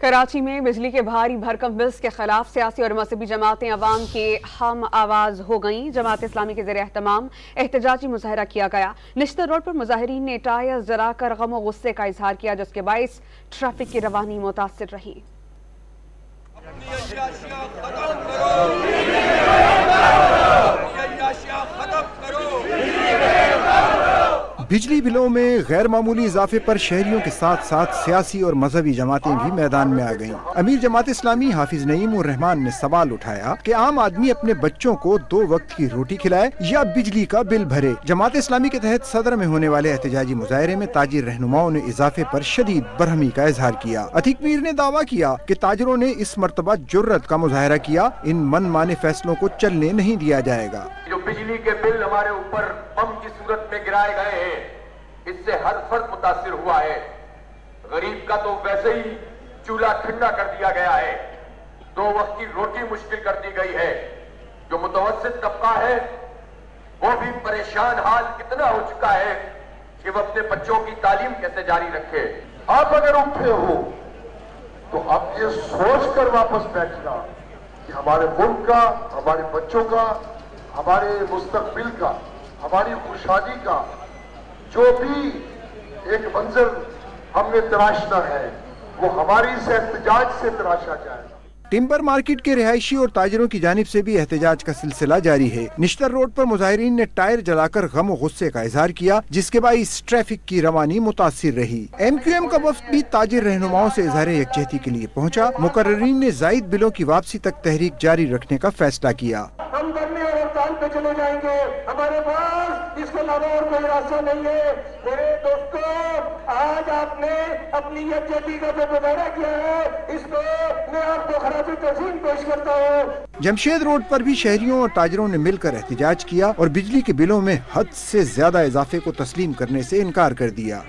کراچی میں بجلی کے بھاری بھرکم بلز کے خلاف سیاسی اور مذہبی جماعتیں عوام کے ہم آواز ہو گئیں۔ جماعت اسلامی کے زیر اہتمام احتجاجی مظاہرہ کیا گیا۔ نشتر روڈ پر مظاہرین نے ٹائر جلا کر غم و غصے کا اظہار کیا، جس کے باعث ٹریفک کی روانی متاثر رہی۔ بجلی بلوں میں غیر معمولی اضافے پر شہریوں کے ساتھ ساتھ سیاسی اور مذہبی جماعتیں بھی میدان میں آ گئیں۔ امیر جماعت اسلامی حافظ نعیم الرحمان نے سوال اٹھایا کہ عام آدمی اپنے بچوں کو 2 وقت کی روٹی کھلائے یا بجلی کا بل بھرے۔ جماعت اسلامی کے تحت صدر میں ہونے والے احتجاجی مظاہرے میں تاجر رہنماؤں نے اضافے پر شدید برہمی کا اظہار کیا۔ عتیق میر نے دعویٰ کیا کہ تاجروں نے اس مرتبہ جرت کا مظاہرہ کیا، ان من مانے فیصلوں کو چلنے نہیں دیا جائے گا۔ جو بجلی کے بل ہمارے اوپر بم کی صورت میں گرائے گئے ہیں، اس سے ہر فرد متاثر ہوا ہے۔ غریب کا تو ویسے ہی چولہا ٹھنڈا کر دیا گیا ہے، 2 وقت کی روٹی مشکل کر دی گئی ہے۔ جو متوسط طبقہ ہے وہ بھی پریشان حال کتنا ہو چکا ہے کہ وہ اپنے بچوں کی تعلیم کیسے جاری رکھے۔ آپ اگر اٹھے ہو تو آپ یہ سوچ کر واپس بیٹھنا کہ ہمارے ملک کا، ہمارے بچوں کا، ہمارے مستقبل کا، ہماری خوشحالی کا جو بھی ایک منظر ہم نے تراشنا ہے وہ ہماری سے احتجاج سے تراشا جائے۔ ٹمبر مارکیٹ کے رہائشی اور تاجروں کی جانب سے بھی احتجاج کا سلسلہ جاری ہے۔ نشتر روڈ پر مظاہرین نے ٹائر جلا کر غم و غصے کا اظہار کیا، جس کے باعث ٹریفک کی روانی متاثر رہی۔ MQM کا وفد بھی تاجر رہنماؤں سے اظہار یکجہتی کے لیے پہنچا۔ مقررین نے زائد بلوں کی واپسی تک تحریک جاری رکھنے کا فیصلہ کیا۔ ہم دھرنے اور ہڑتال پہ چلے جائیں گے، ہمارے پاس اس کے علاوہ اور کوئی راستہ نہیں ہے۔ میرے دوستو، آج آپ نے اپنی یکجہتی کا جو مظاہرہ کیا ہے، اس پہ میں آپ کو خراج تحسین پیش کرتا ہوں۔ جمشید روڈ پر بھی شہریوں اور تاجروں نے مل کر احتجاج کیا اور بجلی کے بلوں میں حد سے زیادہ اضافے کو تسلیم کرنے سے انکار کر دیا۔